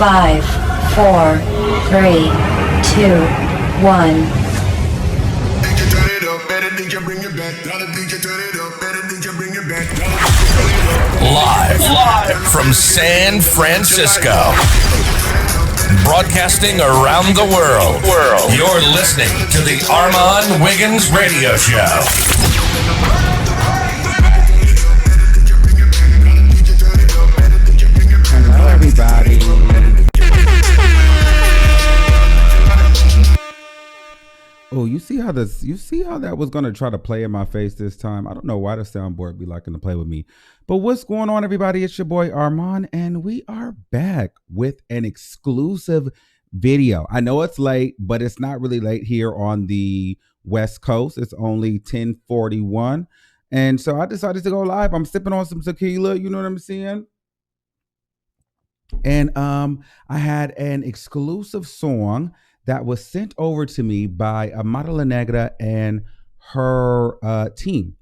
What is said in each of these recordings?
5, 4, 3, 2, 1. Live from San Francisco, broadcasting around the world. You're listening to the Armon Wiggins Radio Show. Hello, everybody. Oh, you see how that was going to try to play in my face this time? I don't know why the soundboard be liking to play with me. But what's going on, everybody? It's your boy Armon, and we are back with an exclusive video. I know it's late, but it's not really late here on the West Coast. It's only 10:41. And so I decided to go live. I'm sipping on some tequila, you know what I'm saying? And I had an exclusive song that was sent over to me by AMARALENEGRA and her team.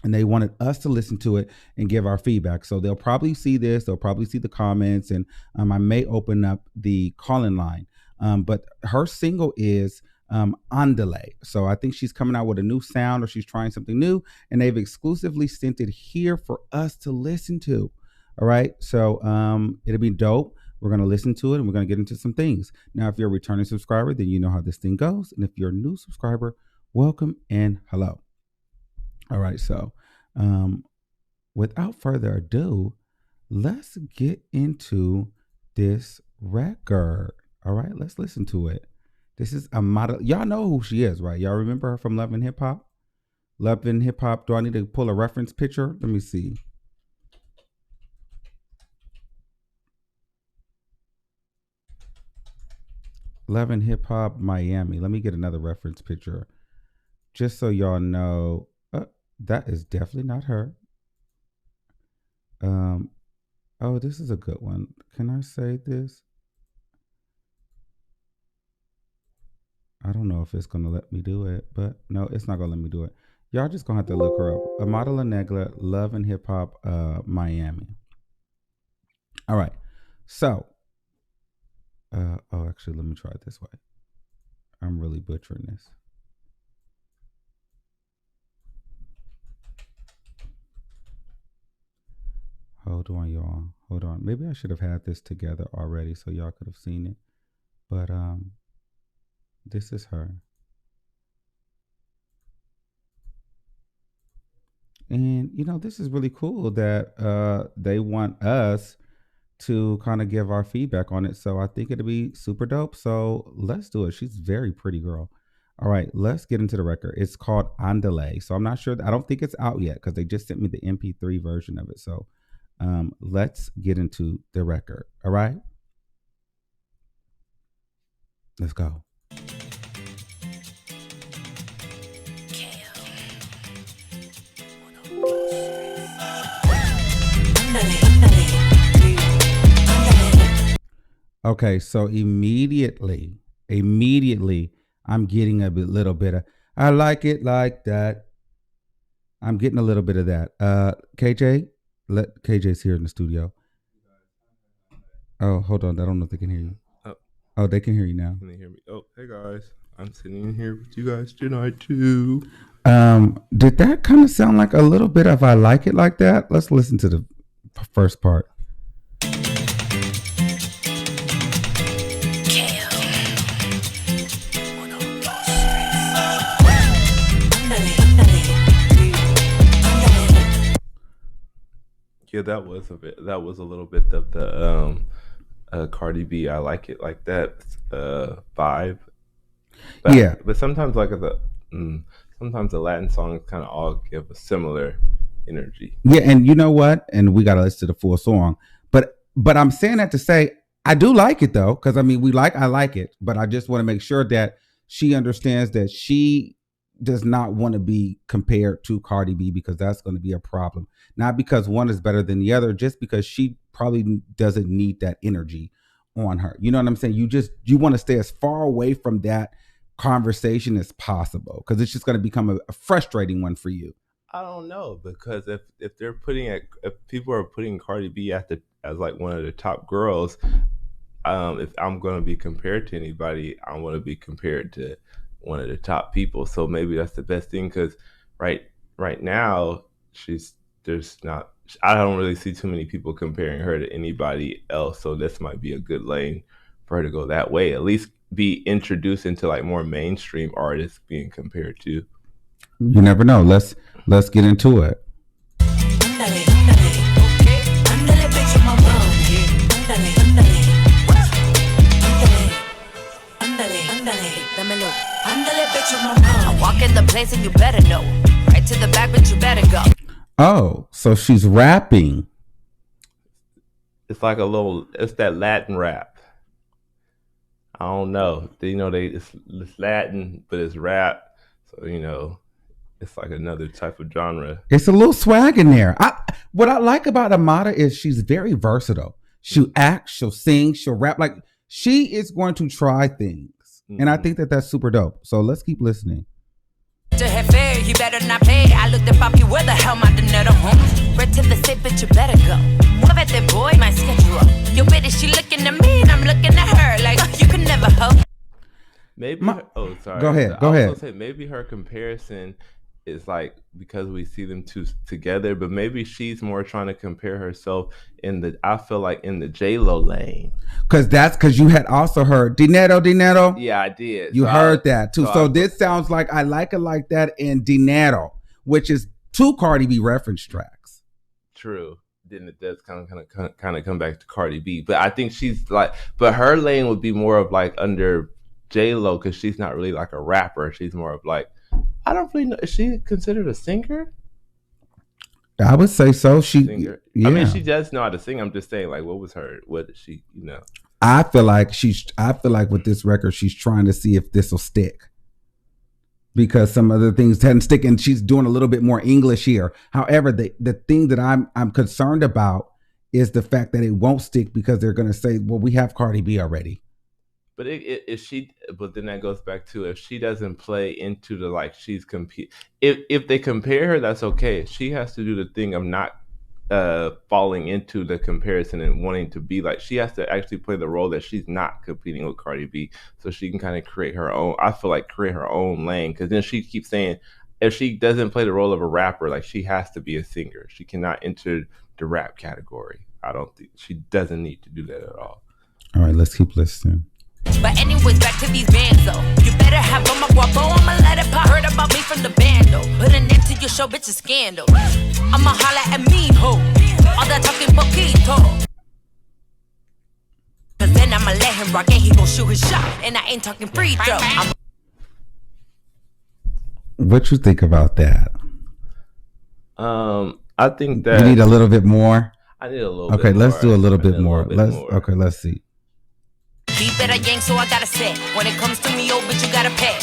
And they wanted us to listen to it and give our feedback. So they'll probably see this. They'll probably see the comments. And I may open up the call-in line. But her single is ANDELE. So I think she's coming out with a new sound, or she's trying something new. And they've exclusively sent it here for us to listen to. All right. So it'll be dope. We're going to listen to it and we're going to get into some things. Now, if you're a returning subscriber, then you know how this thing goes. And if you're a new subscriber, welcome and hello. All right. So without further ado, let's get into this record. All right. Let's listen to it. This is a model. Y'all know who she is, right? Y'all remember her from Love and Hip Hop? Love and Hip Hop. Do I need to pull a reference picture? Let me see. Love and Hip Hop Miami. Let me get another reference picture just so y'all know. That is definitely not her. Oh, this is a good one. Can I say this? I don't know if it's going to let me do it, but no, it's not going to let me do it. Y'all just going to have to look her up. AMARALENEGRA, Love and Hip Hop Miami. All right. So, actually, let me try it this way. I'm really butchering this. Hold on, y'all. Hold on. Maybe I should have had this together already so y'all could have seen it. But this is her. And, you know, this is really cool that they want us to kind of give our feedback on it. So I think it'll be super dope. So let's do it. She's a very pretty girl. All right, let's get into the record. It's called ANDELE. So I'm not sure. I don't think it's out yet because they just sent me the MP3 version of it. So let's get into the record. All right. Let's go. Okay, so immediately, I'm getting a little bit of, I like it like that. I'm getting a little bit of that. KJ's here in the studio. Oh, hold on. I don't know if they can hear you. Oh, they can hear you now. Can they hear me? Oh, hey guys. I'm sitting in here with you guys tonight too. Did that kind of sound like a little bit of I like it like that? Let's listen to the first part. Yeah, that was a little bit of the Cardi B I like it like that vibe. But sometimes sometimes the Latin songs kind of all give a similar energy. Yeah, and you know what? And we gotta listen to the full song. But I'm saying that to say I do like it though, because I mean I like it, but I just want to make sure that she understands that she does not want to be compared to Cardi B, because that's going to be a problem. Not because one is better than the other, just because she probably doesn't need that energy on her. You know what I'm saying? You want to stay as far away from that conversation as possible, because it's just going to become a frustrating one for you. I don't know, because if people are putting Cardi B as like one of the top girls, if I'm going to be compared to anybody, I want to be compared to one of the top people. So maybe that's the best thing because right right now there's not. I don't really see too many people comparing her to anybody else. So this might be a good lane for her to go that way. At least be introduced into like more mainstream artists being compared to. You never know. Let's get into it. I walk in the place and you better know. Right to the back, but you better go. Oh, so she's rapping. It's like it's that Latin rap. I don't know. It's Latin, but it's rap. So, it's like another type of genre. It's a little swag in there. What I like about Amara is she's very versatile. She'll act, she'll sing, she'll rap. Like she is going to try things. And I think that that's super dope. So let's keep listening. To have fair, you better not pay. I looked at Poppy, where the hell my dinero home? Right to the safe, but you better go. Muévete, boy, my schedule. Yo, bitch, she looking at me and I'm looking at her like, oh, you can never hope. Maybe. Sorry. Go ahead. Say maybe her comparison is like because we see them two together, but maybe she's more trying to compare herself I feel like in the J-Lo lane. Because you had also heard Dinero. Yeah, I did. You heard that too. So this sounds like I Like It Like That in Dinero, which is two Cardi B reference tracks. True. Then it does kind of come back to Cardi B, but I think she's like, but her lane would be more of like under J-Lo because she's not really like a rapper. She's more of like, I don't really know. Is she considered a singer? I would say so. Singer. Yeah. I mean, she does know how to sing. I'm just saying, like, what did she, I feel like with this record, she's trying to see if this will stick. Because some other things didn't stick, and she's doing a little bit more English here. However, the thing that I'm concerned about is the fact that it won't stick because they're going to say, well, we have Cardi B already. But but then that goes back to if she doesn't play into the like she's compete. If they compare her, that's okay. She has to do the thing of not falling into the comparison and wanting to be like. She has to actually play the role that she's not competing with Cardi B, so she can kind of create her own. I feel like create her own lane because then she keeps saying if she doesn't play the role of a rapper, like she has to be a singer. She cannot enter the rap category. I don't think she doesn't need to do that at all. All right, let's keep listening. But anyways, back to these bands though. You better have on my guapo, I'ma let it pop. Heard about me from the band though. Put an end to your show, bitch, a scandal. I'ma holla at me, ho. All that talking poquito. Cause then I'ma let him rock and he gon' shoot his shot. And I ain't talking free throw. What you think about that? I think that you need a little bit more. I need a little okay, bit more. Let's do a little bit more. Let's see. Keep it a yang, so I gotta say. When it comes to me, oh, bitch, you gotta pay.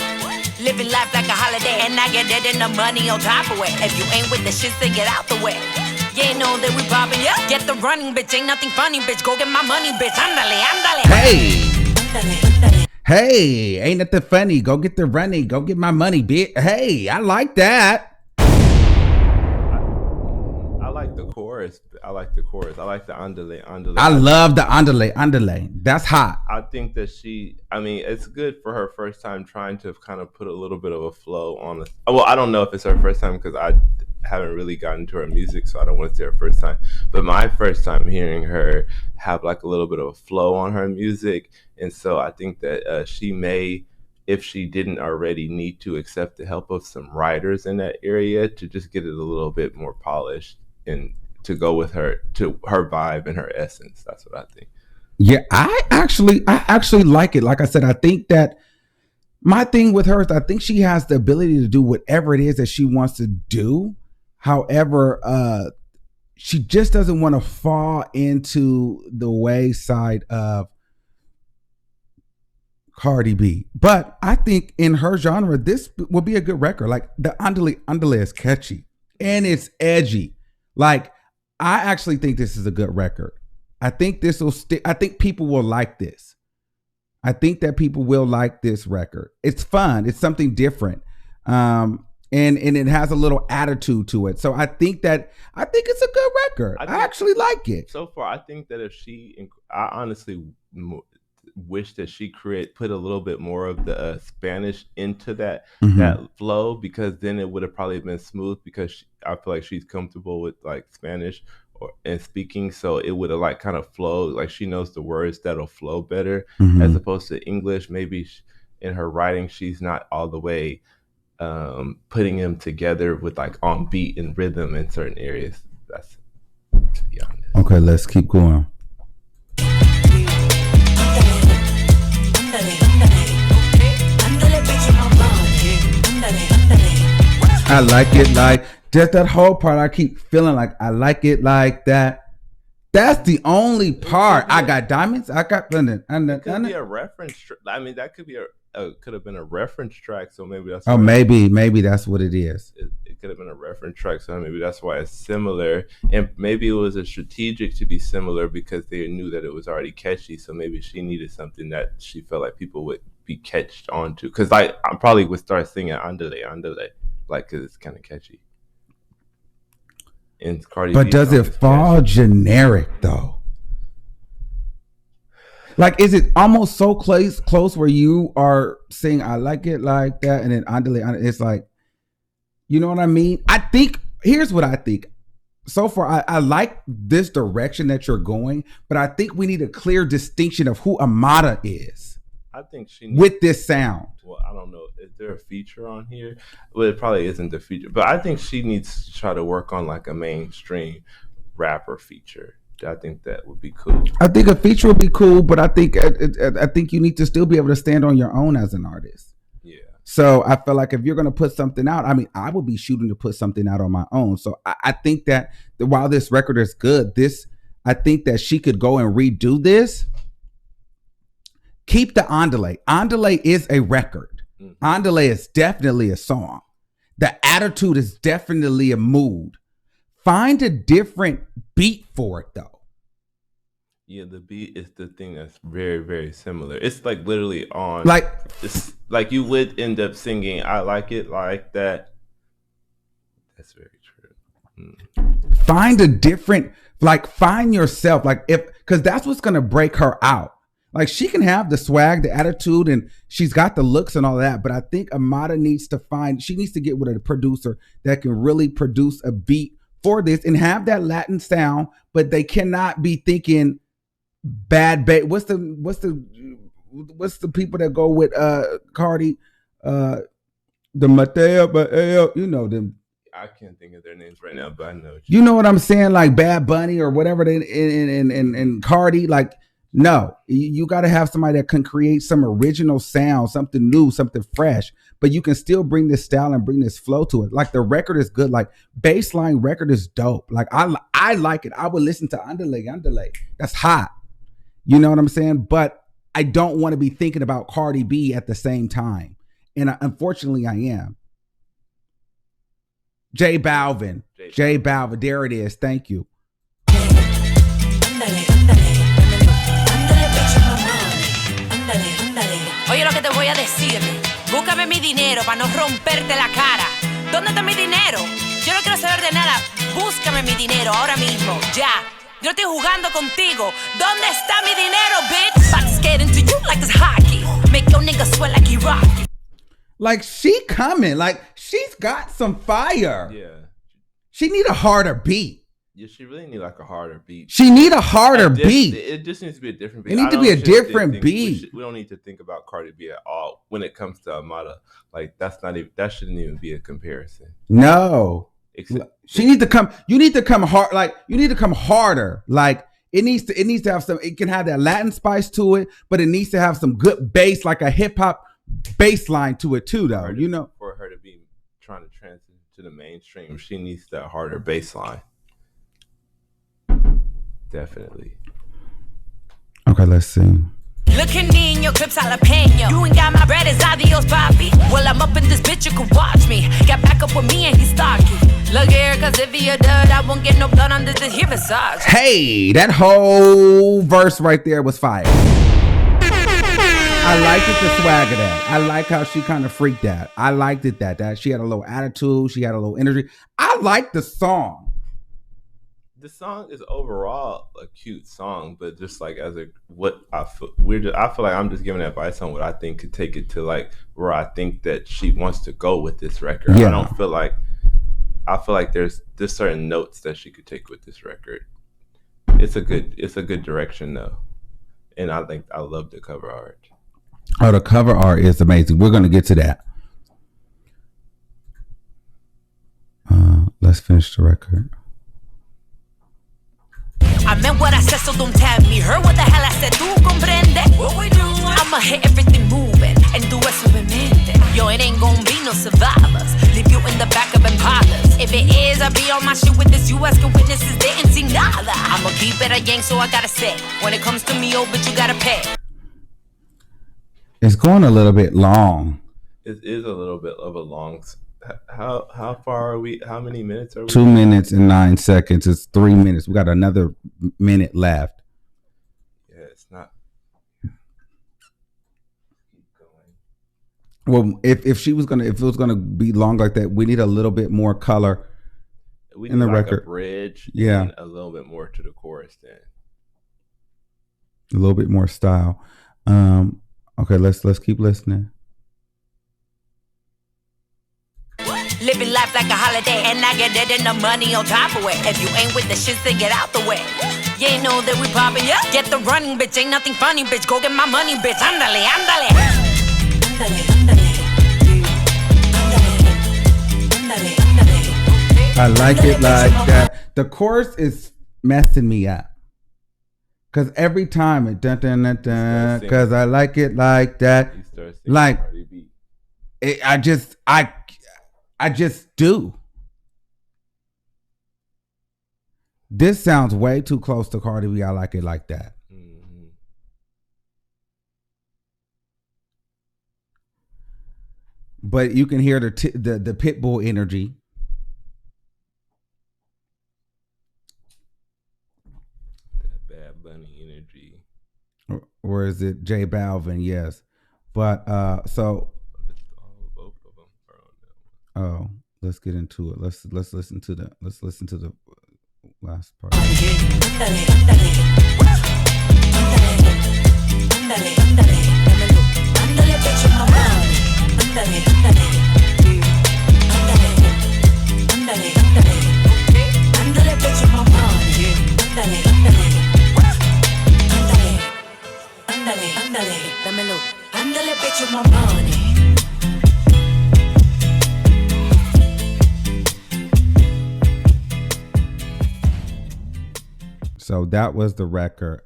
Living life like a holiday, and I get it and the money on top of it. If you ain't with the shit, then get out the way. You ain't know that we robbing ya. Get the running, bitch, ain't nothing funny, bitch. Go get my money, bitch. Andale. Hey, ain't nothing funny. Go get the running. Go get my money, bitch. Hey, I like that. I like the chorus. I like the andale. I love the andale. That's hot. I think that it's good for her first time trying to kind of put a little bit of a flow on it. Well, I don't know if it's her first time because I haven't really gotten to her music, so I don't want to say her first time. But my first time hearing her have like a little bit of a flow on her music. And so I think that she may, if she didn't already, need to accept the help of some writers in that area to just get it a little bit more polished and to go with her vibe and her essence. That's what I think. Yeah, I actually like it. Like I said, I think that my thing with her is I think she has the ability to do whatever it is that she wants to do. However, she just doesn't want to fall into the wayside of Cardi B. But I think in her genre, this will be a good record. Like the Andele is catchy and it's edgy. Like, I actually think this is a good record. I think this will stick. I think people will like this. I think that people will like this record. It's fun. It's something different. And it has a little attitude to it. So I think it's a good record. I actually like it. So far, I think that I honestly wish that she put a little bit more of the Spanish into that flow, because then it would have probably been smooth, because I feel like she's comfortable with like Spanish and speaking, so it would have like kind of flowed. Like she knows the words that'll flow better as opposed to English. Maybe in her writing, she's not all the way putting them together with like on beat and rhythm in certain areas. That's, to be honest. Okay, let's keep going. I like it like just that whole part. I keep feeling like I like it like that. That's the only part. I got diamonds. I got London. It could be a reference. I mean, that could be could have been a reference track. So maybe that's. Oh, maybe that's what it is. It could have been a reference track. So maybe that's why it's similar. And maybe it was a strategic to be similar because they knew that it was already catchy. So maybe she needed something that she felt like people would be catched onto. Because I probably would start singing Andele, Andele, like, because it's kind of catchy. And Cardi but B does it fall catchy. Generic though? Like, is it almost so close where you are saying I like it like that, and then Andele, it's like, you know what I mean? I think here's what I think. So far, I like this direction that you're going, but I think we need a clear distinction of who Amara is. I think she with this sound. Well, I don't know. Is there a feature on here? Well, it probably isn't the feature, but I think she needs to try to work on like a mainstream rapper feature. I think that would be cool. I think a feature would be cool, but I think you need to still be able to stand on your own as an artist. Yeah. So I feel like if you're going to put something out, I mean, I would be shooting to put something out on my own. So I think that while this record is good, I think that she could go and redo this. Keep the Andele. Andele is a record. Mm-hmm. Andele is definitely a song. The attitude is definitely a mood. Find a different beat for it, though. Yeah, the beat is the thing that's very, very similar. It's like literally on. It's like you would end up singing I like it like that. That's very true. Find a different, find yourself. Because that's what's going to break her out. Like, she can have the swag, the attitude, and she's got the looks and all that. But I think Amara needs to get with a producer that can really produce a beat for this and have that Latin sound, but they cannot be thinking bad bass. What's the people that go with Cardi? The Mateo, you know them. I can't think of their names right now, but I know. You know what I'm saying? Like Bad Bunny or whatever they and Cardi. Like, no, you got to have somebody that can create some original sound, something new, something fresh, but you can still bring this style and bring this flow to it. Like, the record is good. Like, baseline record is dope. Like, I like it. I would listen to Andele. That's hot. You know what I'm saying? But I don't want to be thinking about Cardi B at the same time. And unfortunately, I am. J Balvin. There it is. Thank you. Oye lo que te voy a decir. Búscame mi dinero para no romperte la cara. ¿Dónde está mi dinero? Yo no quiero saber de nada. Búscame mi dinero ahora mismo, ya. Yo estoy jugando contigo. ¿Dónde está mi dinero, bitch? About to skate into you like this hockey. Make your nigga sweat like he rocky. Like, she coming. Like, she's got some fire. Yeah. She need a harder beat. Yeah, she really need like a harder beat. She need a harder beat. It just needs to be a different beat. It needs to be a different beat. We don't need to think about Cardi B at all when it comes to Amara. Like, that shouldn't even be a comparison. No. She need to come. You need to come hard. Like, you need to come harder. Like, it needs to have some. It can have that Latin spice to it, but it needs to have some good bass, like a hip hop bass line to it too, though. You know, for her to be trying to transition to the mainstream, she needs that harder bass line. Definitely. Okay, let's see. Look at niño, clips jalapeno. You ain't got my bread, it's adios, papi. Well, I'm up in this bitch, you can watch me. Get back up with me and he's stocky. Look here, cause if you're dead, I won't get no blood under this here massage. Hey, that whole verse right there was fire. I liked it, the swag of that. I like how she kind of freaked that. I liked it that she had a little attitude. She had a little energy. I liked the song. The song is overall a cute song, but just like as I feel like I'm just giving advice on what I think could take it to like where I think that she wants to go with this record. Yeah. I feel like there's certain notes that she could take with this record. It's a good direction though, and I think I love the cover art. Oh, the cover art is amazing. We're gonna get to that. Let's finish the record. I meant what I said, so don't tell me. Heard what the hell I said, tú comprende? What we doing? I'ma hit everything moving and do it suavemente. Yo, it ain't gon' be no survivors. Leave you in the back of Impalas. If it is, I'll be on my shit with this US can witnesses, they ain't seen nada. I'ma keep it a yang, so I gotta say, when it comes to me, oh, but you gotta pay. It's going a little bit long. It is a little bit of a long. How far are we? How many minutes are we? 2 minutes and 9 seconds. It's 3 minutes. We got another minute left. Yeah, it's not. Keep Well, going. if it was gonna be long like that, we need a little bit more color in the record. A bridge. Yeah, and a little bit more to the chorus then. A little bit more style. Okay, let's keep listening. Living life like a holiday, and I get it and the money on top of it. If you ain't with the shits, then get out the way. You ain't know that we poppin', yeah? Get the running, bitch, ain't nothing funny, bitch. Go get my money, bitch. Ándale, ándale. Ándale, ándale. Ándale, ándale. I like it like that. The chorus is messing me up. Cause every time it dun dun dun dun. Cause I like it like that. Like it, I just do. This sounds way too close to Cardi B. I like it like that. Mm-hmm. But you can hear the Pitbull energy. That Bad Bunny energy. Or is it J Balvin? Yes. But so. Both of them are on that one. Oh, let's get into it. Let's listen to the last part. So that was the record.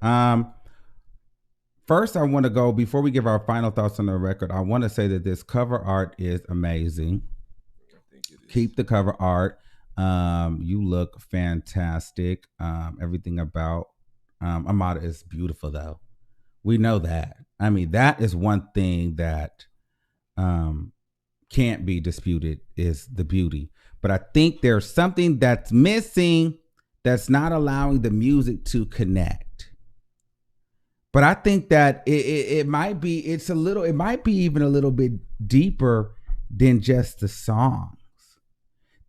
First, I want to go, before we give our final thoughts on the record, I want to say that this cover art is amazing. Keep the cover art. You look fantastic. Everything about Amara is beautiful, though. We know that. I mean, that is one thing that can't be disputed, is the beauty. But I think there's something that's missing that's not allowing the music to connect. But I think that it might be even a little bit deeper than just the songs.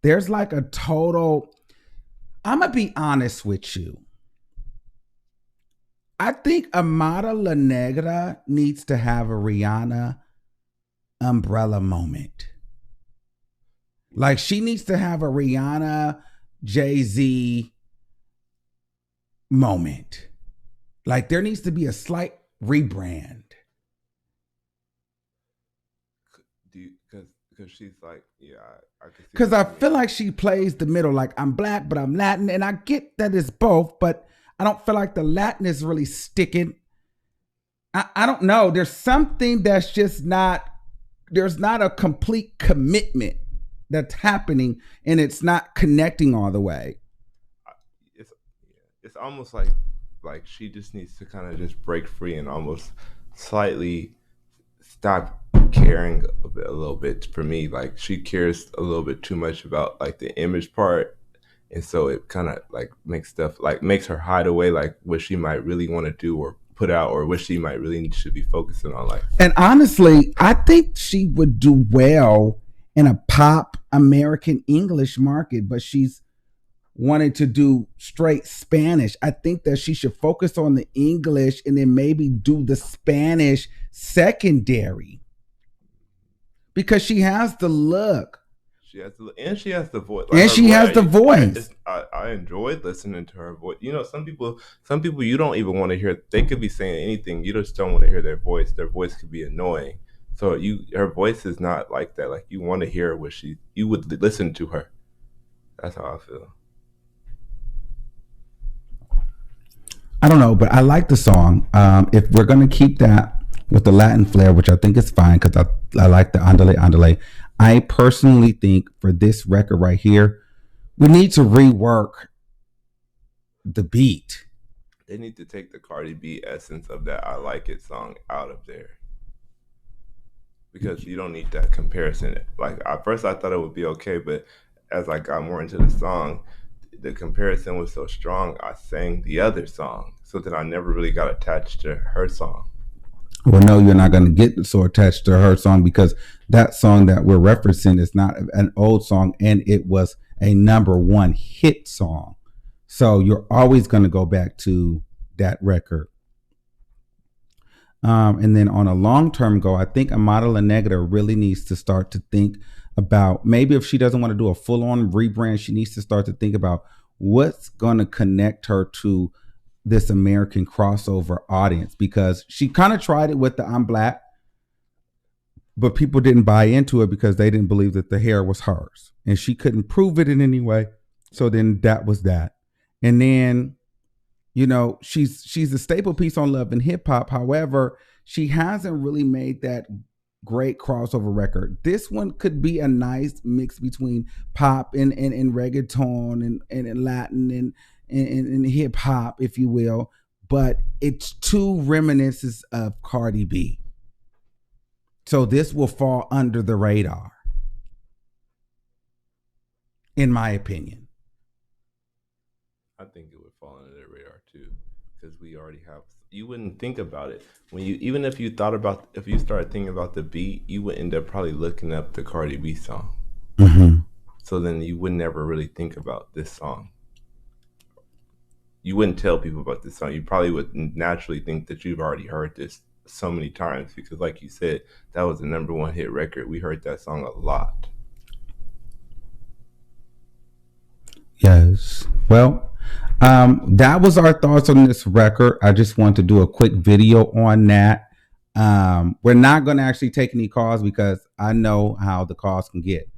There's like a total, I'm gonna be honest with you. I think AMARALENEGRA needs to have a Rihanna umbrella moment. Like, she needs to have a Rihanna Jay-Z moment. Like, there needs to be a slight rebrand. Because she's like, yeah, I can see. Because I feel like she plays the middle. Like, I'm black, but I'm Latin. And I get that it's both, but I don't feel like the Latin is really sticking. I don't know. There's something that's just not, there's not a complete commitment that's happening, and it's not connecting all the way. It's almost like she just needs to kind of just break free and almost slightly stop caring a little bit. For me, like, she cares a little bit too much about like the image part, and so it kind of like makes her hide away like what she might really want to do, or put out, or what she might really should be focusing on. Like, and honestly, I think she would do well in a pop American English market, but she's wanted to do straight Spanish. I think that she should focus on the English and then maybe do the Spanish secondary, because she has the look. She has the voice. Like, and she has the voice. I enjoyed listening to her voice. You know, some people you don't even want to hear. They could be saying anything. You just don't want to hear their voice. Their voice could be annoying. So her voice is not like that. Like, you want to hear what you would listen to her. That's how I feel. I don't know, but I like the song. If we're going to keep that with the Latin flair, which I think is fine, because I like the Andele, Andele. I personally think for this record right here, we need to rework the beat. They need to take the Cardi B essence of that I Like It song out of there, because you don't need that comparison. Like, at first I thought it would be okay, but as I got more into the song, the comparison was so strong, I sang the other song, so that I never really got attached to her song. Well, no, you're not going to get so attached to her song, because that song that we're referencing is not an old song, and it was a #1 hit song. So you're always going to go back to that record. And then on a long-term goal, I think AMARALENEGRA really needs to start to think about, maybe if she doesn't want to do a full-on rebrand, she needs to start to think about what's going to connect her to this American crossover audience, because she kind of tried it with the I'm Black, but people didn't buy into it because they didn't believe that the hair was hers, and she couldn't prove it in any way. So then that was that. And then, you know, she's a staple piece on Love and Hip Hop. However, she hasn't really made that great crossover record. This one could be a nice mix between pop and reggaeton and Latin and hip hop, if you will, but it's too reminiscent of Cardi B. So this will fall under the radar, in my opinion. I think it would fall under the radar too, because we already have. You wouldn't think about it when even if you started thinking about the beat, you would end up probably looking up the Cardi B song. Mm-hmm. So then you would never really think about this song. You wouldn't tell people about this song. You probably would naturally think that you've already heard this so many times, because like you said, that was the #1 hit record. We heard that song a lot. Yes. Well, that was our thoughts on this record. I just want to do a quick video on that. We're not going to actually take any calls, because I know how the calls can get.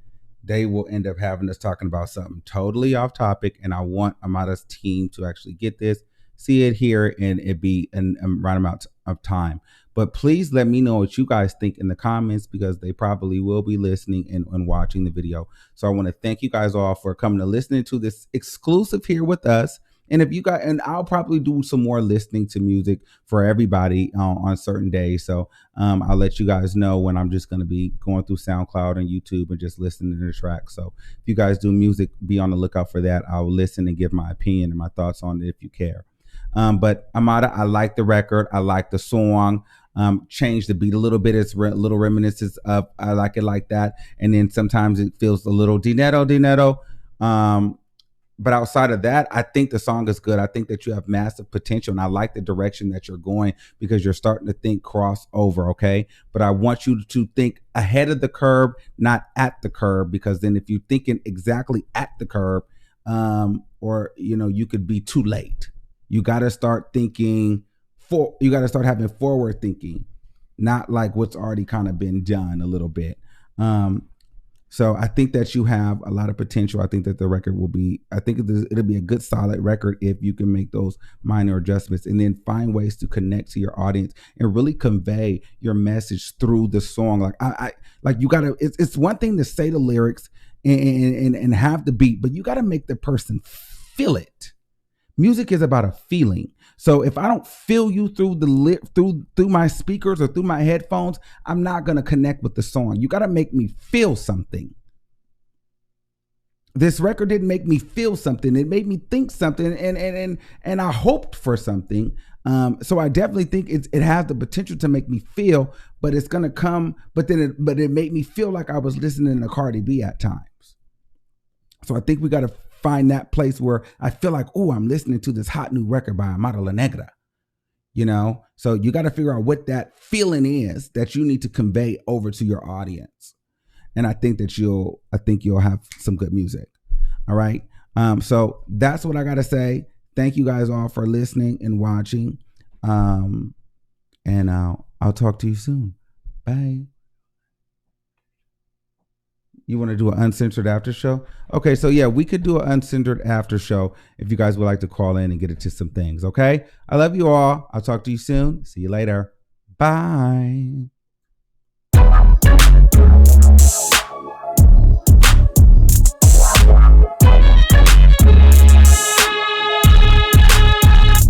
They will end up having us talking about something totally off topic, and I want Amada's team to actually get this, see it here, and it be in a right amount of time. But please let me know what you guys think in the comments, because they probably will be listening and watching the video. So I want to thank you guys all for coming to listening to this exclusive here with us. And if you guys, and I'll probably do some more listening to music for everybody on certain days. So I'll let you guys know when I'm just going to be going through SoundCloud and YouTube and just listening to the track. So if you guys do music, be on the lookout for that. I'll listen and give my opinion and my thoughts on it if you care. But Amada, I like the record. I like the song. Change the beat a little bit. It's little reminiscence of I Like It Like That. And then sometimes it feels a little dinero. But outside of that, I think the song is good. I think that you have massive potential, and I like the direction that you're going, because you're starting to think crossover, okay? But I want you to think ahead of the curve, not at the curve, because then if you're thinking exactly at the curve, or, you know, you could be too late. You got to start thinking you got to start having forward thinking, not like what's already kind of been done a little bit. So I think that you have a lot of potential. I think that the record will be, it'll be a good solid record if you can make those minor adjustments and then find ways to connect to your audience and really convey your message through the song. Like like you gotta, it's one thing to say the lyrics and have the beat, but you gotta make the person feel it. Music is about a feeling. So if I don't feel you through through my speakers or through my headphones, I'm not going to connect with the song. You got to make me feel something. This record didn't make me feel something. It made me think something, and I hoped for something. So I definitely think it has the potential to make me feel, but it's gonna come. But it made me feel like I was listening to Cardi B at times. So I think we got to find that place where I feel like, oh, I'm listening to this hot new record by AMARALENEGRA. So you got to figure out what that feeling is that you need to convey over to your audience. And I think you'll have some good music. All right. So that's what I got to say. Thank you guys all for listening and watching. And I'll talk to you soon. Bye. You want to do an uncensored after show? Okay, so yeah, we could do an uncensored after show if you guys would like to call in and get into some things, okay? I love you all. I'll talk to you soon. See you later. Bye.